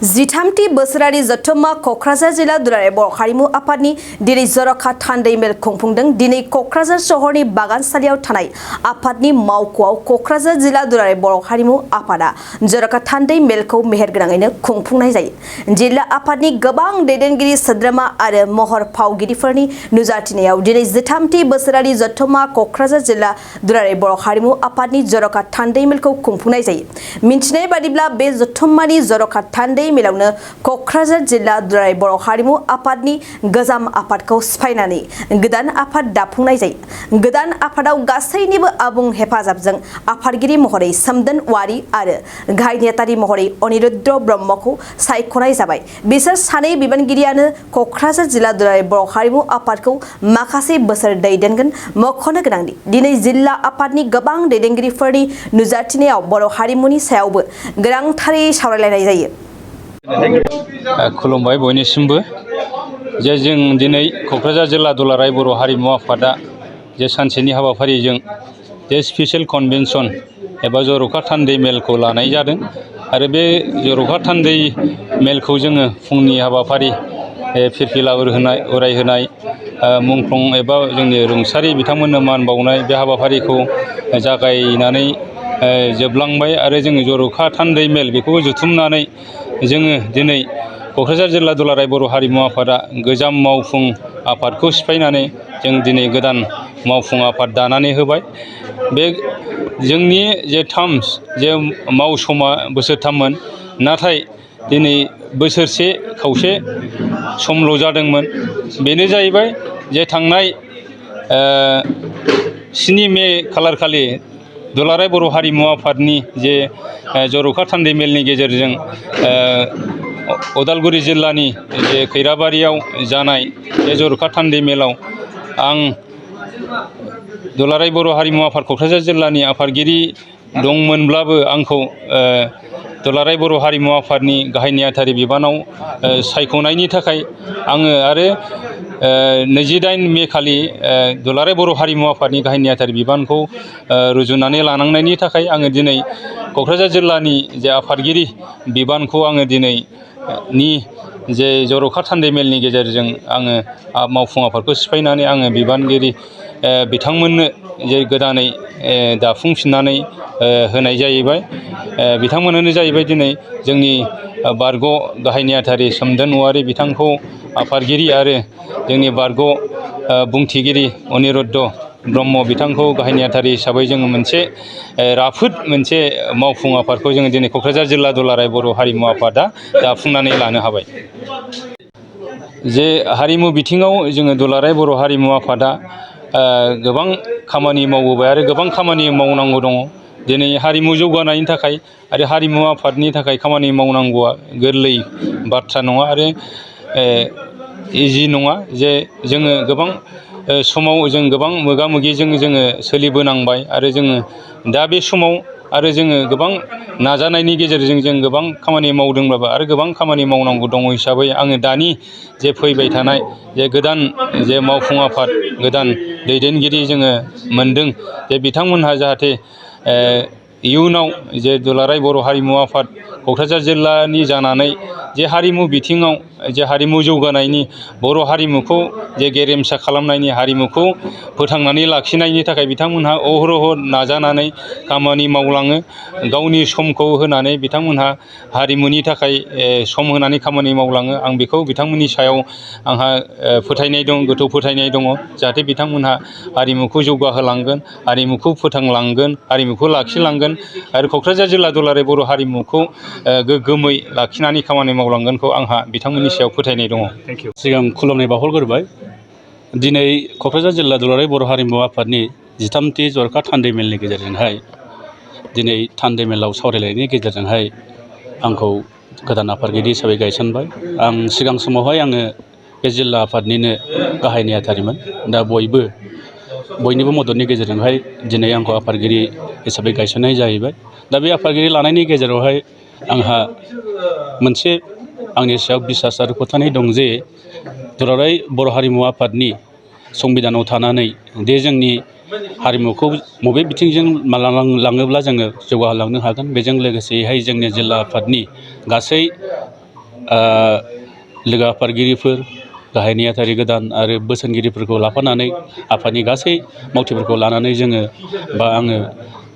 जिथामथि बोसोरारि जथुम्मा क'क्राझार जिल्ला दुलाराय बर' हारिमु आफादनि दिनै जर'खा थान्दै मेल खुंफुंदों। दिनै क'क्राझार सहरनि बागानसालियाव थानाय आफादनि मावख'आव क'क्राझार जिल्ला दुलाराय बर' हारिमु आफादा जर'खा थान्दै मेलखौ मेहेरगोनाङैनो खुंफुंनाय जायो। जिल्ला आफादनि गोबां दैदेनगिरि सोद्रोमा आरो महर फावगिरिफोरनि नुजाथिनायाव दिनै जिथामथि बोसोरारि जथुम्मा क'क्राझार जिल्ला दुलाराय बर' हारिमु आफादनि जर'खा थान्दै मेलखौ खुंफुंनाय जायो। मिन्थिनाय बादिब्ला बे जथुम्मानि जर'खा थान्दै मेलावनो क'क्राझार जिल्ला दुलाराय बर' हारिमु आफादनि गोजाम आफादखौ सिफायनानै गोदान आफाद दाफुंनाय जायो। गोदान आफादाव गासैनिबो आबुं हेफाजाबजों आफादगिरि महरै सोमदोन औवारी आरो गाहाय नेहाथारि महरै अनिरुद्ध ब्रह्मखौ सायख'नाय जाबाय। बिसोर सानै बिबानगिरियानो क'क्राझार जिल्ला दुलाराय बर' हारिमु आफादखौ माखासे बोसोर दैदेनगोन। मख'नो गोनांदि दिनै जिल्ला आफादनि गोबां दैदेनगिरिफोरनि नुजाथिनायाव बर' हारिमुनि सायावबो गोनांथारै सावरायलायनाय जायो। खुलुमबाय बयनिसिमबो जे जों दिनै क'क्राझार जिल्ला दुलाराय बर' हारिमु आफादा जे सानसेनि हाबाफारिजों जे स्पेशल कन्वेन्सन एबा जर'खा थान्दै मेलखौ लानाय जादों आरो बे जर'खा थान्दै मेलखौ जोङो फुंनि हाबाफारि फिरफिला उरायहोनाय मुंख्लं एबा जोंनि रुंसारि बिथांमोननो मान बावनाय बे हाबाफारिखौ जागायनानै जोबलांबाय आरो जोङो जर'खा थान्दै मेल बेखौबो जुथुमनानै जोङो दिनै क'क्राझार जिल्ला दुलाराय बर' हारिमु आफादा गोजाम मावफुं आफादखौ सिफायनानै जों दिनै गोदान मावफुं आफाद दानानै होबाय। बे जोंनि जे जे मावसमा बोसोरथाममोन, नाथाय दिनै बोसोरसे खावसे समल' जादोंमोन। बेनो जाहैबाय जे थांनाय 7 मे खालारखालि दुलाराय बर' हारिमु आफादनि जे जर'खा थान्दै मेलनि गेजेरजों उदालगुरि जिल्लानि जे खैराबारियाव जानाय बे जर'खा थान्दै मेलाव आं दुलाराय बर' हारिमु आफाद क'क्राझार जिल्लानि आफादगिरि दंमोनब्लाबो आंखौ दुलाराय बर' हारिमु आफादनि गाहाय नेहाथारि बिबानाव सायख'नायनि थाखाय आङो आरो 28 मे खालि दुलाराय बर' हारिमु आफादनि गाहाय नेहाथारि बिबानखौ रुजुनानै लानांनायनि थाखाय आङो दिनै क'क्राझार जिल्लानि जे आफादगिरि बिबानखौ आङो दिनैनि जे जर'खा थान्दै मेलनि गेजेरजों आङो मावफुं आफादखौ सिफायनानै आङो बिबानगिरि बिथांमोननो जे गोदानै दाफुंफिननानै होनाय जाहैबाय। बिथांमोनानो जाहैबाय दिनै जोंनि बारग' गाहाय नेहाथारि सोमदोन औवारी बिथांखौ आफादगिरि आरो जोंनि बारग' बुंथिगिरि अनिरुद्ध ब्रह्म बिथांखौ गाहाय नेहाथारि हिसाबै जोङो मोनसे राफोद मोनसे मावफुं आफादखौ जोङो दिनै क'क्राझार जिल्ला दुलाराय बर' हारिमु आफादा दाफुंनानै लानो हाबाय। जे हारिमु बिथिङाव जोङो दुलाराय बर' हारिमु आफादा गोबां खामानि मावबोबाय आरो गोबां खामानि मावनांगौ दङ। दिनै हारिमु जौगानायनि थाखाय आरो हारिमु आफादनि थाखाय खामानि मावनांगौआ गोरलै बाथ्रा नङा आरो इजि नङा। जे जोङो गोबां समाव जों गोबां मोगा मोगिजों जोङो सोलिबोनांबाय आरो जोङो दा बे समाव आरो जोङो गोबां नाजानायनि गेजेरजों जों गोबां खामानि मावदोंब्लाबो आरो गोबां खामानि मावनांगौ दङ हिसाबै आङो दानि जे फैबाय थानाय जे गोदान जे मावफुं आफाद गोदान दैदेनगिरि जोङो मोनदों, जे बिथांमोनहा जाहाथे इयुनाव जे दुलाराय बर' हारिमु आफाद क'क्राझार जिल्लानि जानानै जे हारिमु बिथिङाव जे हारिमु जौगानायनि बर' हारिमुखौ जे गेरेमसा खालामनायनि हारिमुखौ फोथांनानै लाखिनायनि थाखाय बिथांमोनहा अहरह नाजानानै खामानि मावलाङो। गावनि समखौ होनानै बिथांमोनहा हारिमुनि थाखाय सम होनानै खामानि मावलाङो। आं बेखौ बिथांमोननि सायाव आंहा फोथायनाय दं, गोथौ फोथायनाय दङ, जाहाथे बिथांमोनहा हारिमुखौ जौगाहोलांगोन, हारिमुखौ फोथांलांगोन, हारिमुखौ लाखिलांगोन आरो क'क्राझार जिल्ला दुलाराय बर' हारिमुखौ गोग्गोमै लाखिनानै खामानि मावलांगोनखौ आंहा बिथांमोननि सायाव फोथायनाय दङ। सिगां खुलुमनाय बावहरग्रोबाय। दिनै क'क्राझार जिल्ला दुलाराय बर' हारिमु आफादनि 13थि जर'खा थान्दै मेलनि गेजेरजोंहाय दिनै थान्दै मेलाव सावरायलायनायनि गेजेरजोंहाय आंखौ गोदान आफादगिरि हिसाबै गायसनबाय। आं सिगां समावहाय आङो बे जिल्ला आफादनिनो गाहाय नेहाथारिमोन। दा बयनिबो मददनि गेजेरजोंहाय दिनै आंखौ आफादगिरि हिसाबै गायसननाय जाहैबाय। दा बे आफादगिरि लानायनि गेजेरावहाय आंहा मोनसे आंनि सायाव बिसास आरो फोथायनाय दं जे दुलाराय बर' हारिमु आफादनि संबिधानाव थानानै दे जोंनि हारिमुखौ बबे बिथिंजों लाङोब्ला जोङो जौगाहोलांनो हागोन, बेजों लोगोसेयैहाय जोंनि जिल्ला आफादनि गासै लोगो आफादगिरिफोर गाहाय नेहाथारि गोदान आरो बोसोनगिरिफोरखौ लाफानानै आफादनि गासै मावथिफोरखौ लानानै जोङो बा आङो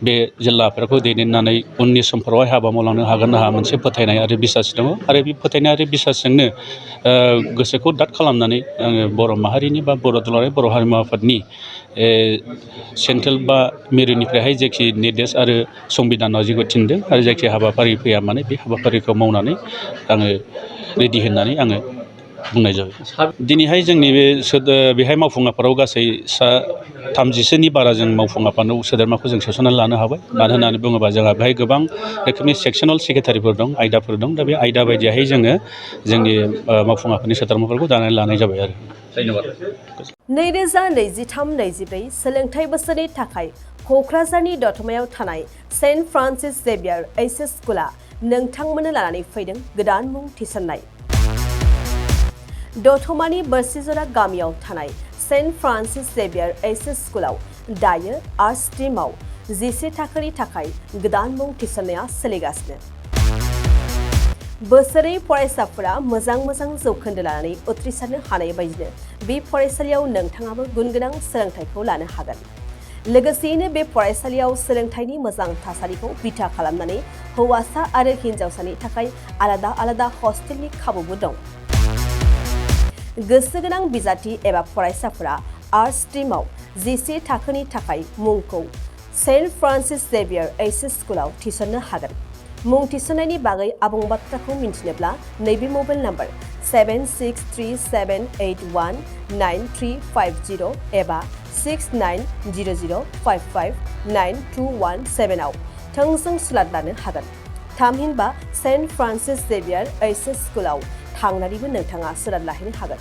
बे जिल्ला आफादखौ दैदेननानै उननि समफोरावहाय हाबा मावलांनो हागोन आंहा मोनसे फोथायनाय आरो बिसास दङ आरो बे फोथायनाय आरो बिसासजोंनो गोसोखौ दाद खालामनानै आङो बर' माहारिनि बा दुलाराय बर' हारिमु आफादनि सेन्ट्रेल बा मिरुनिफ्रायहाय जायखि निर्देश आरो संबिधानाव जेखौ थिनदों आरो जायखि हाबाफारि फैया मानो बे हाबाफारिखौ मावनानै आङो रेडि होननानै आङो बुंनाय जाबाय। दिनैहाय जोंनि बेहाय मावफुं आफादाव गासै 30सोनि बारा जों मावफुं आफादाव सोद्रोमाखौ जों सोसननानै लानो हाबाय। मानो होननानै बुङोबा जोंहा बेहाय गोबां रोखोमनि सेक्सनेल सेक्रेटारिफोर दं, आयदाफोर दं। दा बे आयदा बायदियावहाय जोङो जोंनि मावफुं आफादनि सोद्रोमाफोरखौ दानानै लानाय जाबाय आरो। धन्यबाद। 2023-24 सोलोंथाइ बोसोरनि थाखाय क'क्राझारनि दतमायाव थानाय सेन्ट फ्रान्सिस जेभियार एइचएस स्कुला नोंथांमोननो लानानै फैदों गोदान मुं थिसननाय। दतमानि बोरसिजरा गामियाव थानाय सेन्ट फ्रान्सिस जेभियार एइचएस स्कुलाव दायो आर्ट्स स्ट्रिमाव 11 थाखोनि थाखाय गोदान मुं थिसननाया सोलिगासिनो। बोसोरै फरायसाफोरा मोजां जौखोन्दो लानानै उथ्रिसारनो हानाय बायदिनो बे फरायसालियाव नोंथाङाबो गुनगोनां सोलोंथाइखौ लानो हागोन। लोगोसेयैनो बे फरायसालियाव सोलोंथाइनि मोजां थासारिखौ बिथा खालामनानै हौवासा आरो हिन्जावसानि थाखाय आलादा हस्टेलनि खाबुबो दं। गोसो गोनां बिजाथि एबा फरायसाफोरा आर्ट्स स्ट्रिमाव 11 थाखोनि थाखाय मुंखौ सेन्ट फ्रान्सिस जेभियार एइचएस स्कुलाव थिसननो हागोन। मुं थिसननायनि बागै आबुं बाथ्राखौ मिन्थिनोब्ला नैबे मबाइल नाम्बार 7637819350 एबा 6900559217 आव थोंजों सुलाद लानो हागोन। थामहिनबा सेन्ट फ्रान्सिस जेभियार एइचएस स्कुलाव थांनानैबो नोंथाङा सुलाद लाहैनो हागोन।